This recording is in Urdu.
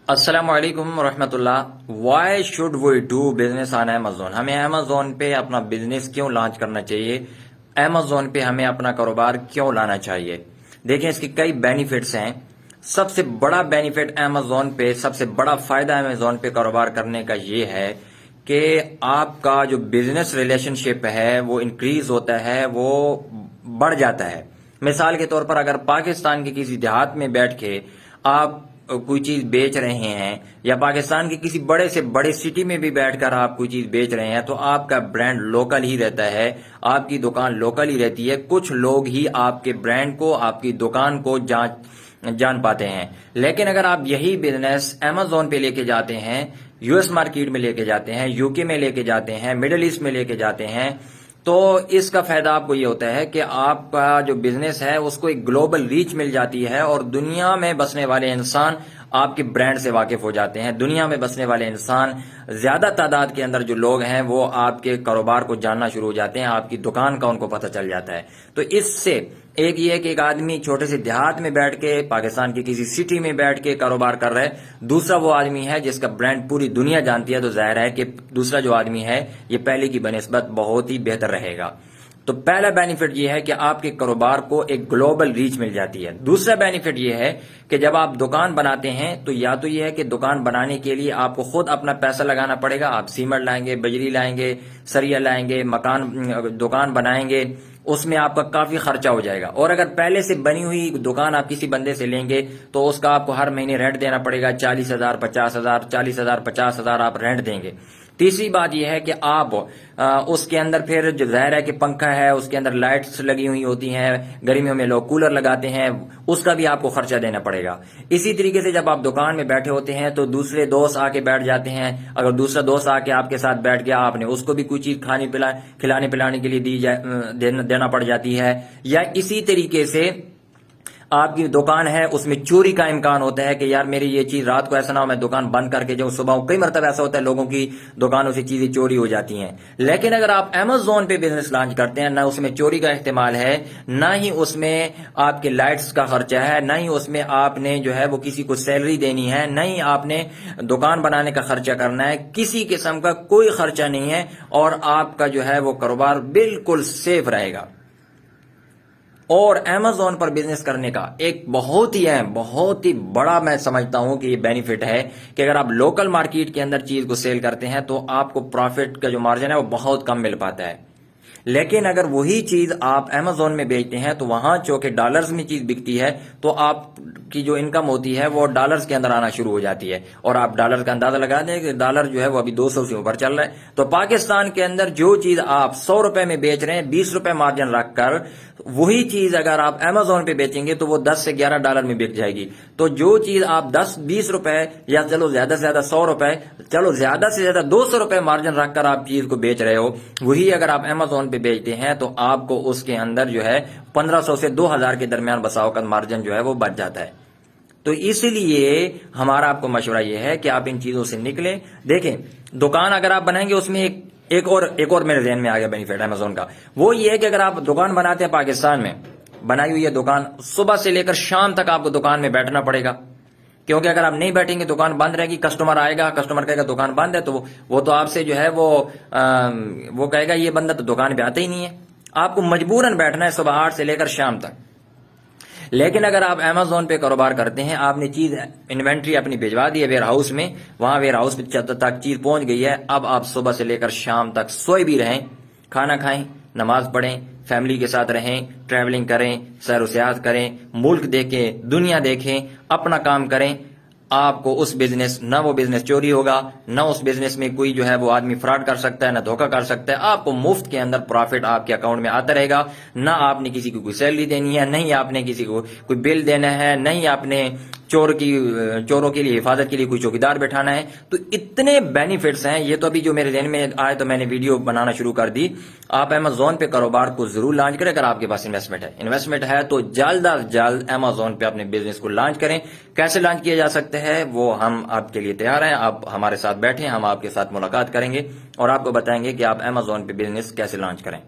السلام علیکم ورحمۃ اللہ. Why should we do business on Amazon؟ ہمیں Amazon پہ اپنا بزنس کیوں لانچ کرنا چاہیے؟ Amazon پہ ہمیں اپنا کاروبار کیوں لانا چاہیے؟ دیکھیں اس کی کئی بینیفٹس ہیں. سب سے بڑا بینیفٹ Amazon پہ، سب سے بڑا فائدہ Amazon پہ کاروبار کرنے کا یہ ہے کہ آپ کا جو بزنس ریلیشن شپ ہے وہ انکریز ہوتا ہے، وہ بڑھ جاتا ہے. مثال کے طور پر اگر پاکستان کے کسی دیہات میں بیٹھ کے آپ کوئی چیز بیچ رہے ہیں، یا پاکستان کی کسی بڑے سے بڑے سٹی میں بھی بیٹھ کر آپ کوئی چیز بیچ رہے ہیں، تو آپ کا برانڈ لوکل ہی رہتا ہے، آپ کی دکان لوکل ہی رہتی ہے. کچھ لوگ ہی آپ کے برانڈ کو، آپ کی دکان کو جان پاتے ہیں. لیکن اگر آپ یہی بزنس Amazon پہ لے کے جاتے ہیں، US مارکیٹ میں لے کے جاتے ہیں، UK میں لے کے جاتے ہیں، مڈل ایسٹ میں لے کے جاتے ہیں، تو اس کا فائدہ آپ کو یہ ہوتا ہے کہ آپ کا جو بزنس ہے اس کو ایک گلوبل ریچ مل جاتی ہے، اور دنیا میں بسنے والے انسان آپ کے برانڈ سے واقف ہو جاتے ہیں. دنیا میں بسنے والے انسان، زیادہ تعداد کے اندر جو لوگ ہیں وہ آپ کے کاروبار کو جاننا شروع ہو جاتے ہیں، آپ کی دکان کا ان کو پتہ چل جاتا ہے. تو اس سے ایک یہ کہ ایک آدمی چھوٹے سے دیہات میں بیٹھ کے، پاکستان کی کسی سٹی میں بیٹھ کے کاروبار کر رہا ہے، دوسرا وہ آدمی ہے جس کا برانڈ پوری دنیا جانتی ہے، تو ظاہر ہے کہ دوسرا جو آدمی ہے یہ پہلے کی بنسبت بہت ہی بہتر رہے گا. تو پہلا بینیفٹ یہ ہے کہ آپ کے کاروبار کو ایک گلوبل ریچ مل جاتی ہے. دوسرا بینیفٹ یہ ہے کہ جب آپ دکان بناتے ہیں تو یا تو یہ ہے کہ دکان بنانے کے لیے آپ کو خود اپنا پیسہ لگانا پڑے گا. آپ سیمنٹ لائیں گے، بجری لائیں گے، سریا لائیں گے، دکان بنائیں گے، اس میں آپ کا کافی خرچہ ہو جائے گا. اور اگر پہلے سے بنی ہوئی دکان آپ کسی بندے سے لیں گے تو اس کا آپ کو ہر مہینے رینٹ دینا پڑے گا. 40,000 50,000، 40,000 50,000 آپ رینٹ دیں گے. تیسری بات یہ ہے کہ آپ اس کے اندر پھر جو ظاہر ہے کہ پنکھا ہے، اس کے اندر لائٹس لگی ہوئی ہوتی ہیں، گرمیوں میں لوگ کولر لگاتے ہیں، اس کا بھی آپ کو خرچہ دینا پڑے گا. اسی طریقے سے جب آپ دکان میں بیٹھے ہوتے ہیں تو دوسرے دوست آ کے بیٹھ جاتے ہیں. اگر دوسرا دوست آ کے آپ کے ساتھ بیٹھ گیا، آپ نے اس کو بھی کوئی چیز کھلانے پلانے کے لیے دینا پڑ جاتی ہے. یا اسی طریقے سے آپ کی دکان ہے، اس میں چوری کا امکان ہوتا ہے کہ یار میری یہ چیز رات کو ایسا نہ ہو میں دکان بند کر کے جاؤں صبح. کئی مرتبہ ایسا ہوتا ہے لوگوں کی دکانوں سے چیزیں چوری ہو جاتی ہیں. لیکن اگر آپ Amazon پہ بزنس لانچ کرتے ہیں، نہ اس میں چوری کا احتمال ہے، نہ ہی اس میں آپ کے لائٹس کا خرچہ ہے، نہ ہی اس میں آپ نے جو ہے وہ کسی کو سیلری دینی ہے، نہ ہی آپ نے دکان بنانے کا خرچہ کرنا ہے. کسی قسم کا کوئی خرچہ نہیں ہے، اور آپ کا جو ہے وہ کاروبار بالکل سیف رہے گا. اور Amazon پر بزنس کرنے کا ایک بہت ہی بڑا میں سمجھتا ہوں کہ یہ بینیفٹ ہے کہ اگر آپ لوکل مارکیٹ کے اندر چیز کو سیل کرتے ہیں تو آپ کو پروفٹ کا جو مارجن ہے وہ بہت کم مل پاتا ہے. لیکن اگر وہی چیز آپ Amazon میں بیچتے ہیں تو وہاں چونکہ ڈالرز میں چیز بکتی ہے، تو آپ کی جو انکم ہوتی ہے وہ ڈالرز کے اندر آنا شروع ہو جاتی ہے. اور آپ ڈالر کا اندازہ لگا دیں کہ ڈالر جو ہے وہ ابھی 200 سے اوپر چل رہا ہے. تو پاکستان کے اندر جو چیز آپ 100 روپے میں بیچ رہے ہیں، 20 روپے مارجن رکھ کر، وہی چیز اگر آپ Amazon پہ بیچیں گے تو وہ 10 سے 11 ڈالر میں بک جائے گی. تو جو چیز آپ 10-20 روپے، یا چلو زیادہ سے زیادہ 100 روپے، چلو زیادہ سے زیادہ 200 روپے مارجن رکھ کر آپ چیز کو بیچ رہے ہو، وہی اگر آپ Amazon پہ بیچتے ہیں تو آپ کو اس کے اندر جو ہے 1500 سے 2000 کے درمیان بساؤ کا مارجن جو ہے وہ بچ جاتا ہے. تو اس لیے ہمارا آپ کو مشورہ یہ ہے کہ آپ ان چیزوں سے نکلیں. دیکھیں دکان اگر آپ بنائیں گے، اس میں ایک اور میرے ذہن میں آ گیا بینیفٹ Amazon کا، وہ یہ ہے کہ اگر آپ دکان بناتے ہیں پاکستان میں، بنائی ہوئی ہے دکان، صبح سے لے کر شام تک آپ کو دکان میں بیٹھنا پڑے گا. کیونکہ اگر آپ نہیں بیٹھیں گے دکان بند رہے گی. کسٹمر آئے گا، کسٹمر کہے گا دکان بند ہے، تو وہ تو آپ سے جو ہے وہ کہے گا یہ بندہ تو دکان پہ آتا ہی نہیں ہے. آپ کو مجبوراً بیٹھنا ہے صبح 8 سے لے کر شام تک. لیکن اگر آپ Amazon پہ کاروبار کرتے ہیں، آپ نے چیز انوینٹری اپنی بھجوا دی ہے ویئر ہاؤس میں، وہاں ویئر ہاؤس تک چیز پہنچ گئی ہے. اب آپ صبح سے لے کر شام تک سوئے بھی رہیں، کھانا کھائیں، نماز پڑھیں، فیملی کے ساتھ رہیں، ٹریولنگ کریں، سیر و سیاحت کریں، ملک دیکھیں، دنیا دیکھیں، اپنا کام کریں. آپ کو اس بزنس، نہ وہ بزنس چوری ہوگا، نہ اس بزنس میں کوئی جو ہے وہ آدمی فراڈ کر سکتا ہے، نہ دھوکہ کر سکتا ہے. آپ کو مفت کے اندر پروفٹ آپ کے اکاؤنٹ میں آتا رہے گا. نہ آپ نے کسی کو کوئی سیلری دینی ہے، نہیں آپ نے کسی کو کوئی بل دینا ہے، نہیں آپ نے چوروں کے لیے حفاظت کے لیے کوئی چوکیدار بٹھانا ہے. تو اتنے بینیفٹس ہیں. یہ تو ابھی جو میرے ذہن میں آئے تو میں نے ویڈیو بنانا شروع کر دی. آپ Amazon پہ کاروبار کو ضرور لانچ کریں. اگر آپ کے پاس انویسٹمنٹ ہے تو جلد از جلد Amazon پہ اپنے بزنس کو لانچ کریں. کیسے لانچ کیا جا سکتا ہے وہ ہم آپ کے لیے تیار ہیں. آپ ہمارے ساتھ بیٹھیں، ہم آپ کے ساتھ ملاقات کریں گے اور آپ کو بتائیں گے کہ آپ Amazon پہ بزنس کیسے لانچ کریں.